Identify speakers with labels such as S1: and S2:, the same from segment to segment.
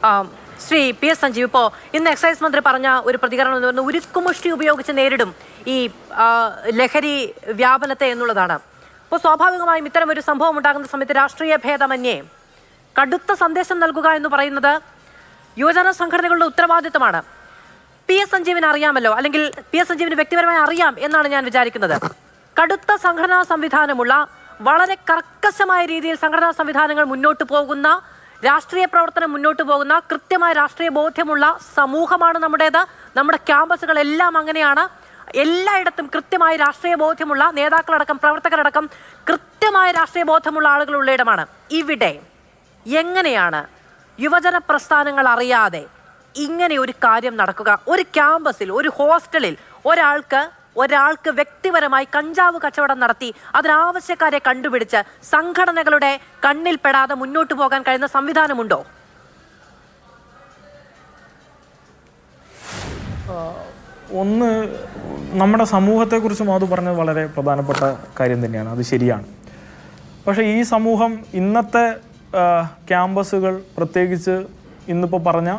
S1: Shri P S Sanjeev, ഇപ്പോൾ ഇന്ന് excise മന്ത്രി പറഞ്ഞ ഒരു പ്രതികരണം എന്ന് പറഞ്ഞാൽ ഉരുക്കുമുഷ്ടി ഉപയോഗിച്ച് നേരിടും ഈ ലഹരി വ്യാപനത്തെ എന്നുള്ളതാണ്. അപ്പോൾ സ്വാഭാവികമായും ഇത്തരം ഒരു സംഭവം ഉണ്ടാകുന്ന സമയത്ത് രാഷ്ട്രീയ ഭേദമന്യേ കടുത്ത സന്ദേശം നൽകുക എന്ന് പറയുന്നത് യുവജന സംഘടനകളുടെ ഉത്തരവാദിത്തമാണ്. പി എസ് സഞ്ജീവിന് അറിയാമല്ലോ, അല്ലെങ്കിൽ പി എസ് സഞ്ജീവിന് വ്യക്തിപരമായി അറിയാം എന്നാണ് ഞാൻ വിചാരിക്കുന്നത്. കടുത്ത സംഘടനാ സംവിധാനമുള്ള, വളരെ കർക്കശമായ രീതിയിൽ സംഘടനാ സംവിധാനങ്ങൾ മുന്നോട്ട് പോകുന്ന, രാഷ്ട്രീയ പ്രവർത്തനം മുന്നോട്ട് പോകുന്ന, കൃത്യമായ രാഷ്ട്രീയ ബോധ്യമുള്ള സമൂഹമാണ് നമ്മുടേത്. നമ്മുടെ ക്യാമ്പസുകളെല്ലാം അങ്ങനെയാണ്. എല്ലായിടത്തും കൃത്യമായ രാഷ്ട്രീയ ബോധ്യമുള്ള നേതാക്കളടക്കം, പ്രവർത്തകരടക്കം കൃത്യമായ രാഷ്ട്രീയ ബോധ്യമുള്ള ആളുകളുള്ള ഇടമാണ്. ഇവിടെ എങ്ങനെയാണ് യുവജന പ്രസ്ഥാനങ്ങൾ അറിയാതെ ഇങ്ങനെ ഒരു കാര്യം നടക്കുക? ഒരു ക്യാമ്പസിൽ, ഒരു ഹോസ്റ്റലിൽ ഒരാൾക്ക് വ്യക്തിപരമായി കഞ്ചാവ് കച്ചവടം നടത്തി അതിനാവശ്യക്കാരെ കണ്ടുപിടിച്ച് സംഘടനകളുടെ കണ്ണിൽപ്പെടാതെ മുന്നോട്ട് പോകാൻ കഴിയുന്ന സംവിധാനമുണ്ടോ?
S2: ഒന്ന്, നമ്മുടെ സമൂഹത്തെക്കുറിച്ച് മാധു പറഞ്ഞത് വളരെ പ്രധാനപ്പെട്ട കാര്യം തന്നെയാണ്, അത് ശരിയാണ്. പക്ഷേ ഈ സമൂഹം ഇന്നത്തെ ക്യാമ്പസുകൾ, പ്രത്യേകിച്ച് ഇന്നിപ്പോൾ പറഞ്ഞ,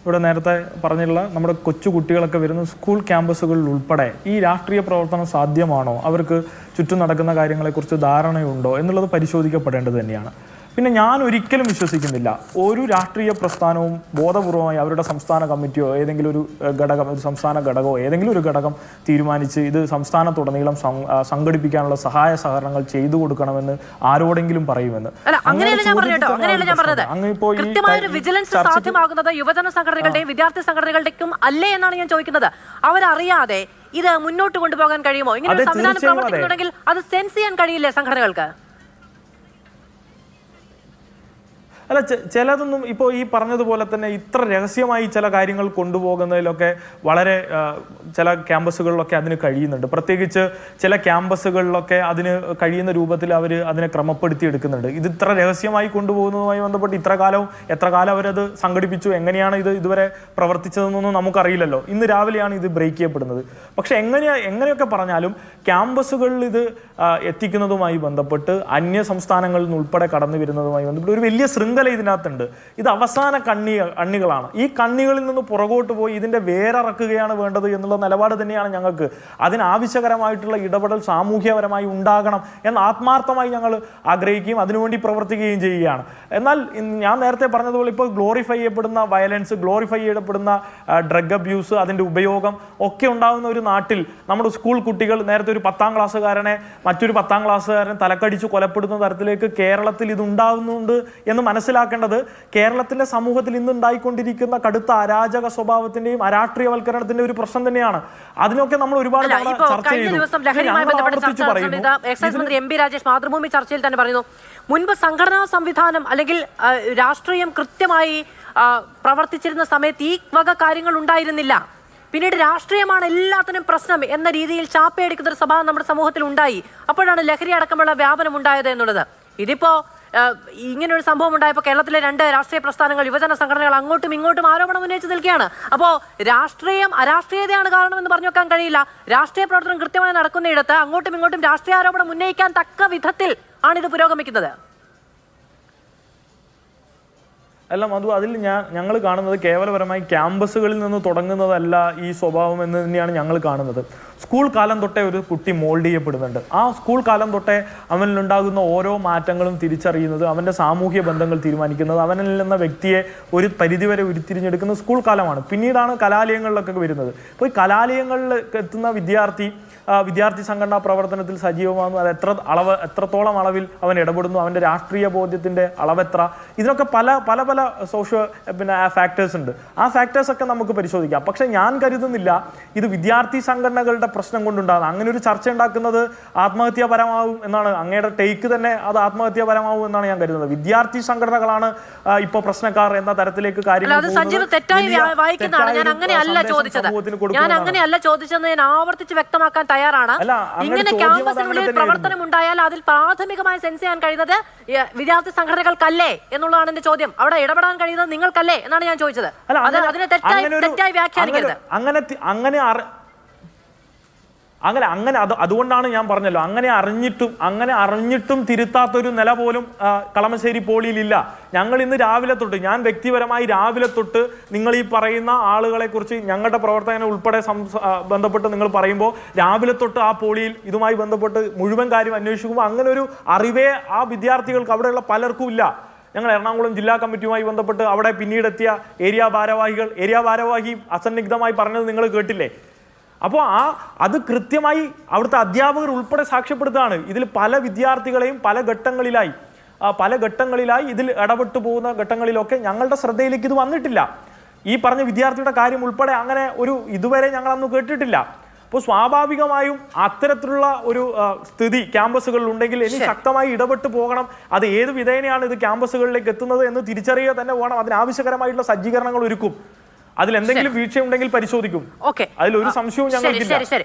S2: ഇവിടെ നേരത്തെ പറഞ്ഞിട്ടുള്ള നമ്മുടെ കൊച്ചു കുട്ടികളൊക്കെ വരുന്ന സ്കൂൾ ക്യാമ്പസുകളിൽ ഉൾപ്പെടെ ഈ രാഷ്ട്രീയ പ്രവർത്തനം സാധ്യമാണോ, അവർക്ക് ചുറ്റും നടക്കുന്ന കാര്യങ്ങളെക്കുറിച്ച് ധാരണയുണ്ടോ എന്നുള്ളത് പരിശോധിക്കപ്പെടേണ്ടത് തന്നെയാണ്. പിന്നെ ഞാൻ ഒരിക്കലും വിശ്വസിക്കുന്നില്ല ഒരു രാഷ്ട്രീയ പ്രസ്ഥാനവും ബോധപൂർവമായി അവരുടെ സംസ്ഥാന കമ്മിറ്റിയോ ഏതെങ്കിലും ഒരു ഘടകം, ഒരു സംസ്ഥാന ഘടകമോ ഏതെങ്കിലും ഒരു ഘടകം തീരുമാനിച്ച് ഇത് സംസ്ഥാനത്തുടനീളം സംഘടിപ്പിക്കാനുള്ള സഹായ സഹകരണങ്ങൾ ചെയ്തു കൊടുക്കണമെന്ന് ആരോടെങ്കിലും പറയുമെന്ന്.
S1: യുവജന സംഘടനകളുടെയും വിദ്യാർത്ഥി സംഘടനകളുടെയും അല്ലേ എന്നാണ് ഞാൻ ചോദിക്കുന്നത്. അവരറിയാതെ ഇത് മുന്നോട്ട് കൊണ്ടുപോകാൻ കഴിയുമോ? ഇങ്ങനെ ഒരു സംവിധാനം പ്രവർത്തിക്കുന്നുണ്ടെങ്കിൽ അത് സെൻസ് ചെയ്യാൻ കഴിയില്ലേ സംഘടനകൾക്ക്?
S2: അല്ല, ചിലതൊന്നും ഇപ്പോൾ ഈ പറഞ്ഞതുപോലെ തന്നെ ഇത്ര രഹസ്യമായി ചില കാര്യങ്ങൾ കൊണ്ടുപോകുന്നതിലൊക്കെ വളരെ ചില ക്യാമ്പസുകളിലൊക്കെ അതിന് കഴിയുന്നുണ്ട്. പ്രത്യേകിച്ച് ചില ക്യാമ്പസുകളിലൊക്കെ അതിന് കഴിയുന്ന രൂപത്തിൽ അവർ അതിനെ ക്രമപ്പെടുത്തി എടുക്കുന്നുണ്ട്. ഇത് ഇത്ര രഹസ്യമായി കൊണ്ടുപോകുന്നതുമായി ബന്ധപ്പെട്ട് എത്ര കാലം അവരത് സംഘടിപ്പിച്ചു, എങ്ങനെയാണ് ഇത് ഇതുവരെ പ്രവർത്തിച്ചതെന്നൊന്നും നമുക്കറിയില്ലല്ലോ. ഇന്ന് രാവിലെയാണ് ഇത് ബ്രേക്ക് ചെയ്യപ്പെടുന്നത്. പക്ഷെ എങ്ങനെയൊക്കെ പറഞ്ഞാലും ക്യാമ്പസുകളിൽ ഇത് എത്തിക്കുന്നതുമായി ബന്ധപ്പെട്ട് അന്യ സംസ്ഥാനങ്ങളിൽ നിന്ന് ഉൾപ്പെടെ കടന്നു വരുന്നതുമായി ബന്ധപ്പെട്ട് ഒരു വലിയ ശൃംഖല ഇതിനകത്തുണ്ട്. ഇത് അവസാന കണ്ണികളാണ്. ഈ കണ്ണികളിൽ നിന്ന് പുറകോട്ട് പോയി ഇതിന്റെ വേരറക്കുകയാണ് വേണ്ടത് എന്നുള്ള നിലപാട് തന്നെയാണ് ഞങ്ങൾക്ക്. അതിനാവശ്യകരമായിട്ടുള്ള ഇടപെടൽ സാമൂഹ്യപരമായി ഉണ്ടാകണം എന്ന് ആത്മാർത്ഥമായി ഞങ്ങൾ ആഗ്രഹിക്കുകയും അതിനുവേണ്ടി പ്രവർത്തിക്കുകയും ചെയ്യുകയാണ്. എന്നാൽ ഞാൻ നേരത്തെ പറഞ്ഞതുപോലെ ഇപ്പോൾ ഗ്ലോറിഫൈ ചെയ്യപ്പെടുന്ന വയലൻസ്, ഗ്ലോറിഫൈ ചെയ്യപ്പെടുന്ന ഡ്രഗ് അബ്യൂസ്, അതിൻ്റെ ഉപയോഗം ഒക്കെ ഉണ്ടാകുന്ന ഒരു നാട്ടിൽ നമ്മുടെ സ്കൂൾ കുട്ടികൾ, നേരത്തെ ഒരു 10ാം ക്ലാസ്സുകാരനെ മറ്റൊരു 10ാം ക്ലാസ്സുകാരൻ തലക്കടിച്ച് കൊലപ്പെടുന്ന തരത്തിലേക്ക് കേരളത്തിൽ ഇതുണ്ടാകുന്നുണ്ട് എന്ന് മനസ്സിലാക്കേണ്ടത് കേരളത്തിന്റെ സമൂഹത്തിൽ ഇന്ന് ഉണ്ടായിക്കൊണ്ടിരിക്കുന്ന കടുത്ത അരാജക സ്വഭാവത്തിന്റെയും അരാഷ്ട്രീയവൽക്കരണത്തിന്റെ ഒരു പ്രശ്നം തന്നെയാണ്. അതിനൊക്കെ നമ്മൾ ഒരുപാട് ചർച്ച ചെയ്തു.
S1: എക്സൈസ് മന്ത്രി എം പി രാജേഷ് മാതൃഭൂമി ചർച്ചയിൽ തന്നെ പറയുന്നു, മുൻപ് സംഘടനാ സംവിധാനം അല്ലെങ്കിൽ രാഷ്ട്രീയം കൃത്യമായി പ്രവർത്തിച്ചിരുന്ന സമയത്ത് ഈ വക കാര്യങ്ങൾ ഉണ്ടായിരുന്നില്ല. പിന്നീട് രാഷ്ട്രീയമാണ് എല്ലാത്തിനും പ്രശ്നം എന്ന രീതിയിൽ ചാപ്പയടിക്കുന്ന ഒരു സ്വഭാവം നമ്മുടെ സമൂഹത്തിൽ ഉണ്ടായി. അപ്പോഴാണ് ലഹരി അടക്കമുള്ള വ്യാപനം ഉണ്ടായത് എന്നുള്ളത്. ഇതിപ്പോ ഇങ്ങനെ ഒരു സംഭവം ഉണ്ടായപ്പോൾ കേരളത്തിലെ 2 രാഷ്ട്രീയ പ്രസ്ഥാനങ്ങൾ, യുവജന സംഘടനകൾ അങ്ങോട്ടും ഇങ്ങോട്ടും ആരോപണം ഉന്നയിച്ച് നിൽക്കുകയാണ്. അപ്പോൾ രാഷ്ട്രീയം അരാഷ്ട്രീയതയാണ് കാരണമെന്ന് പറഞ്ഞു വെക്കാൻ കഴിയില്ല. രാഷ്ട്രീയ പ്രവർത്തനം കൃത്യമായി നടക്കുന്നയിടത്ത് അങ്ങോട്ടും ഇങ്ങോട്ടും രാഷ്ട്രീയ ആരോപണം ഉന്നയിക്കാൻ തക്ക വിധത്തിൽ ആണിത് പുരോഗമിക്കുന്നത്.
S2: അല്ല മധു, അതിൽ ഞങ്ങൾ കാണുന്നത് കേവലപരമായി ക്യാമ്പസുകളിൽ നിന്ന് തുടങ്ങുന്നതല്ല ഈ സ്വഭാവം എന്ന് തന്നെയാണ് ഞങ്ങൾ കാണുന്നത്. സ്കൂൾ കാലം തൊട്ടേ ഒരു കുട്ടി മോൾഡ് ചെയ്യപ്പെടുന്നുണ്ട്. ആ സ്കൂൾ കാലം തൊട്ടേ അവനിലുണ്ടാകുന്ന ഓരോ മാറ്റങ്ങളും തിരിച്ചറിയുന്നത്, അവൻ്റെ സാമൂഹ്യ ബന്ധങ്ങൾ തീരുമാനിക്കുന്നത്, അവനിൽ എന്ന വ്യക്തിയെ ഒരു പരിധിവരെ ഉരുത്തിരിഞ്ഞെടുക്കുന്നത് സ്കൂൾ കാലമാണ്. പിന്നീടാണ് കലാലയങ്ങളിലൊക്കെ വരുന്നത്. അപ്പോൾ ഈ കലാലയങ്ങളിൽ എത്തുന്ന വിദ്യാർത്ഥി സംഘടനാ പ്രവർത്തനത്തിൽ സജീവമാകുന്നു. അത് എത്രത്തോളം അളവിൽ അവൻ ഇടപെടുന്നു, അവൻ്റെ രാഷ്ട്രീയ ബോധ്യത്തിൻ്റെ അളവെത്ര, ഇതിനൊക്കെ പല സോഷ്യോ ഫാക്ടേഴ്സ് ഉണ്ട്. ആ ഫാക്ടേഴ്സൊക്കെ നമുക്ക് പരിശോധിക്കാം. പക്ഷെ ഞാൻ കരുതുന്നില്ല ഇത് വിദ്യാർത്ഥി സംഘടനകളുടെ പ്രശ്നം കൊണ്ടുണ്ടാകുന്നത്. അങ്ങനെ ഒരു ചർച്ച ഉണ്ടാക്കുന്നത് ആത്മഹത്യാപരമാവും എന്നാണ് അങ്ങയുടെ ടേക്ക് തന്നെ. അത് ആത്മഹത്യാപരമാവും എന്നാണ് ഞാൻ കരുതുന്നത്. വിദ്യാർത്ഥി സംഘടനകളാണ് ഇപ്പോൾ പ്രശ്നക്കാർ എന്ന തരത്തിലേക്ക് കാര്യങ്ങൾ
S1: ഞാൻ ആവർത്തിച്ച് വ്യക്തമാക്കാൻ തയ്യാറാണ്. ഇങ്ങനെ ക്യാമ്പസിനുള്ളിൽ പ്രവർത്തനം ഉണ്ടായാൽ അതിൽ പ്രാഥമികമായി സെൻസ് ചെയ്യാൻ കഴിയുന്നത് വിദ്യാർത്ഥി സംഘടനകൾക്കല്ലേ എന്നുള്ളതാണ് എന്റെ ചോദ്യം. അവിടെ ഇടപെടാൻ കഴിയുന്നത് നിങ്ങൾക്കല്ലേ എന്നാണ് ഞാൻ ചോദിച്ചത്. അതിനെ തെറ്റായി വ്യാഖ്യാനിക്കരുത്.
S2: അങ്ങനെ അതുകൊണ്ടാണ് ഞാൻ പറഞ്ഞല്ലോ, അങ്ങനെ അറിഞ്ഞിട്ടും തിരുത്താത്തൊരു നില പോലും കളമശ്ശേരി പോളിയിലില്ല. ഞങ്ങൾ ഇന്ന് രാവിലെ തൊട്ട്, ഞാൻ വ്യക്തിപരമായി രാവിലെ തൊട്ട് നിങ്ങൾ ഈ പറയുന്ന ആളുകളെ കുറിച്ച് ഞങ്ങളുടെ പ്രവർത്തകനെ ഉൾപ്പെടെ ബന്ധപ്പെട്ട് നിങ്ങൾ പറയുമ്പോൾ രാവിലെ തൊട്ട് ആ പോളിയിൽ ഇതുമായി ബന്ധപ്പെട്ട് മുഴുവൻ കാര്യം അന്വേഷിക്കുമ്പോൾ അങ്ങനെ ഒരു അറിവേ ആ വിദ്യാർത്ഥികൾക്ക് അവിടെയുള്ള പലർക്കും ഇല്ല. ഞങ്ങൾ എറണാകുളം ജില്ലാ കമ്മിറ്റിയുമായി ബന്ധപ്പെട്ട് അവിടെ പിന്നീടെത്തിയ ഏരിയ ഭാരവാഹി അസന്നിഗ്ധമായി പറഞ്ഞത് നിങ്ങൾ കേട്ടില്ലേ? അപ്പോൾ അത് കൃത്യമായി അവിടുത്തെ അധ്യാപകർ ഉൾപ്പെടെ സാക്ഷ്യപ്പെടുത്തുകയാണ്. ഇതിൽ പല വിദ്യാർത്ഥികളെയും പല ഘട്ടങ്ങളിലായി ഇതിൽ ഇടപെട്ടു പോകുന്ന ഘട്ടങ്ങളിലൊക്കെ ഞങ്ങളുടെ ശ്രദ്ധയിലേക്ക് ഇത് വന്നിട്ടില്ല. ഈ പറഞ്ഞ വിദ്യാർത്ഥിയുടെ കാര്യം ഉൾപ്പെടെ അങ്ങനെ ഇതുവരെ ഞങ്ങൾ അന്ന് കേട്ടിട്ടില്ല. അപ്പോൾ സ്വാഭാവികമായും അത്തരത്തിലുള്ള ഒരു സ്ഥിതി ക്യാമ്പസുകളിൽ ഉണ്ടെങ്കിൽ ഇനി ശക്തമായി ഇടപെട്ട് പോകണം. അത് ഏത് വിധേനയാണ് ഇത് ക്യാമ്പസുകളിലേക്ക് എത്തുന്നത് എന്ന് തിരിച്ചറിയുക തന്നെ വേണം. അതിനാവശ്യകരമായിട്ടുള്ള സജ്ജീകരണങ്ങൾ ഒരുക്കും. അതിൽ എന്തെങ്കിലും വീഴ്ചയുണ്ടെങ്കിൽ പരിശോധിക്കും. അതിലൊരു സംശയവും ഞങ്ങൾക്കില്ല.